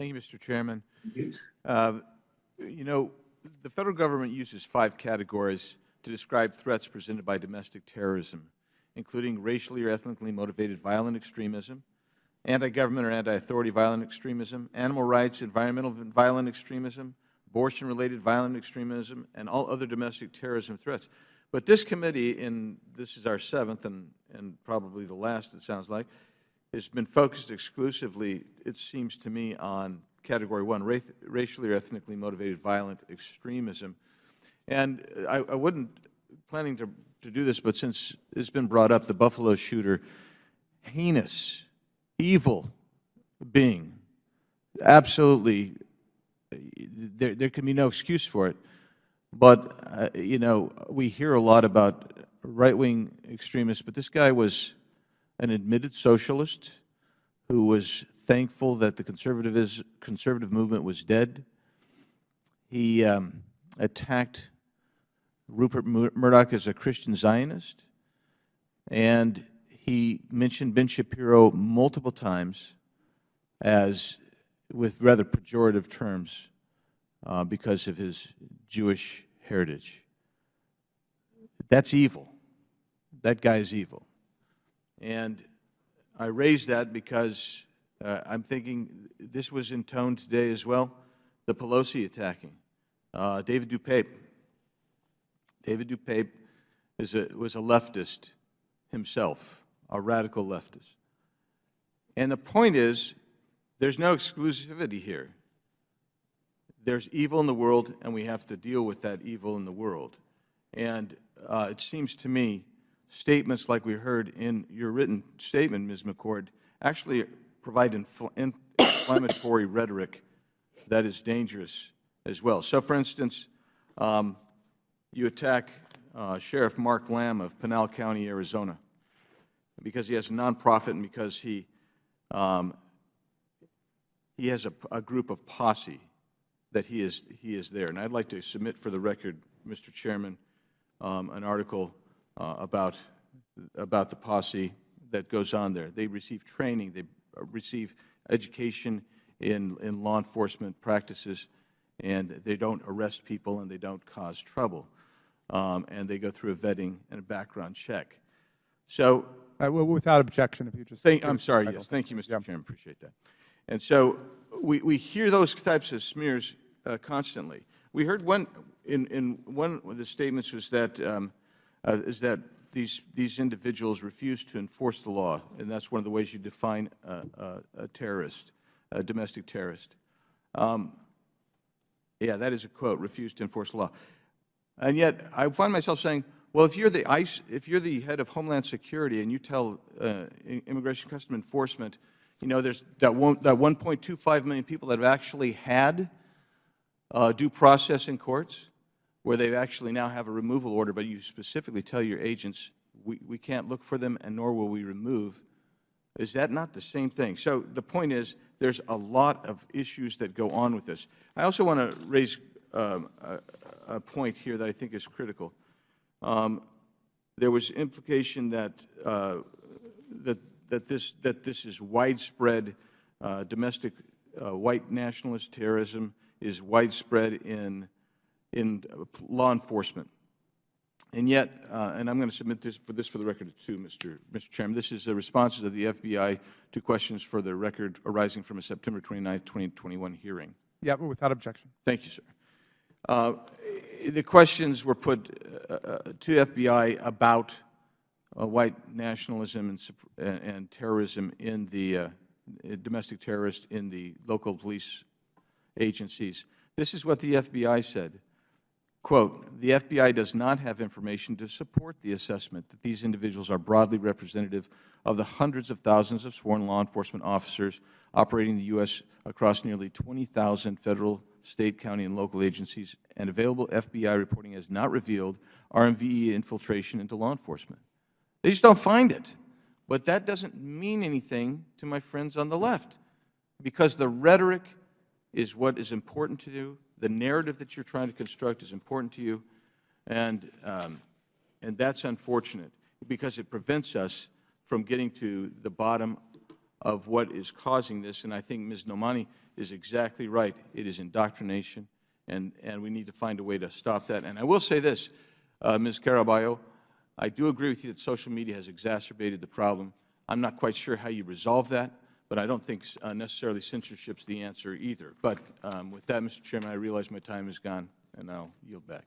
Thank you, Mr. Chairman. You know, the federal government uses 5 categories to describe threats presented by domestic terrorism, including racially or ethnically motivated violent extremism, anti-government or anti-authority violent extremism, animal rights, environmental violent extremism, abortion-related violent extremism, and all other domestic terrorism threats. But this committee, and this is our 7th and probably the last, it sounds like, has been focused exclusively, it seems to me, on Category 1, racially or ethnically motivated violent extremism. And I wasn't planning to do this, but since it's been brought up, the Buffalo shooter, heinous, evil being, absolutely, there can be no excuse for it. But, you know, we hear a lot about right-wing extremists, but this guy was an admitted socialist who was thankful that the conservative movement was dead. He attacked Rupert Murdoch as a Christian Zionist, and he mentioned Ben Shapiro multiple times as, with rather pejorative terms, because of his Jewish heritage. That's evil. That guy is evil. And I raise that because I'm thinking this was in tone today as well, the Pelosi attacking. David DuPape. David DuPape was a leftist himself, a radical leftist. And the point is, there's no exclusivity here. There's evil in the world, and we have to deal with that evil in the world. And it seems to me statements like we heard in your written statement, Ms. McCord, actually provide inflammatory rhetoric that is dangerous as well. So, for instance, you attack Sheriff Mark Lamb of Pinal County, Arizona, because he has a nonprofit and because he has a group of posse that he is there. And I'd like to submit for the record, Mr. Chairman, an article about the posse that goes on there. They receive training, they receive education in law enforcement practices, and they don't arrest people and they don't cause trouble. And they go through a vetting and a background check. So, well, without objection, if you just... I'm sorry, yes. Thank you, Mr. Chairman. Appreciate that. And so we hear those types of smears constantly. We heard one of the statements was that these individuals refuse to enforce the law, and that's one of the ways you define a terrorist, a domestic terrorist. Yeah, that is a quote, refuse to enforce the law. And yet I find myself saying, well, if you're the head of Homeland Security and you tell Immigration and Customs Enforcement, you know, there's that 1.25 million people that have actually had due process in courts, where they actually now have a removal order, but you specifically tell your agents, we can't look for them and nor will we remove. Is that not the same thing? So the point is, there's a lot of issues that go on with this. I also want to raise a point here that I think is critical. There was implication that this is widespread domestic white nationalist terrorism is widespread in law enforcement. And yet, and I'm going to submit this for the record too, Mr. Chairman, this is the responses of the FBI to questions for the record arising from a September 29, 2021 hearing. Yeah, but without objection. Thank you, sir. The questions were put to FBI about white nationalism and terrorism in the domestic terrorist in the local police agencies. This is what the FBI said. Quote, the FBI does not have information to support the assessment that these individuals are broadly representative of the hundreds of thousands of sworn law enforcement officers operating in the U.S. across nearly 20,000 federal, state, county, and local agencies, and available FBI reporting has not revealed RMVE infiltration into law enforcement. They just don't find it. But that doesn't mean anything to my friends on the left, because the rhetoric is what is important to you. The narrative that you're trying to construct is important to you, and that's unfortunate because it prevents us from getting to the bottom of what is causing this. And I think Ms. Nomani is exactly right. It is indoctrination, and we need to find a way to stop that. And I will say this, Ms. Caraballo, I do agree with you that social media has exacerbated the problem. I'm not quite sure how you resolve that, but I don't think necessarily censorship's the answer either. But with that, Mr. Chairman, I realize my time is gone, and I'll yield back.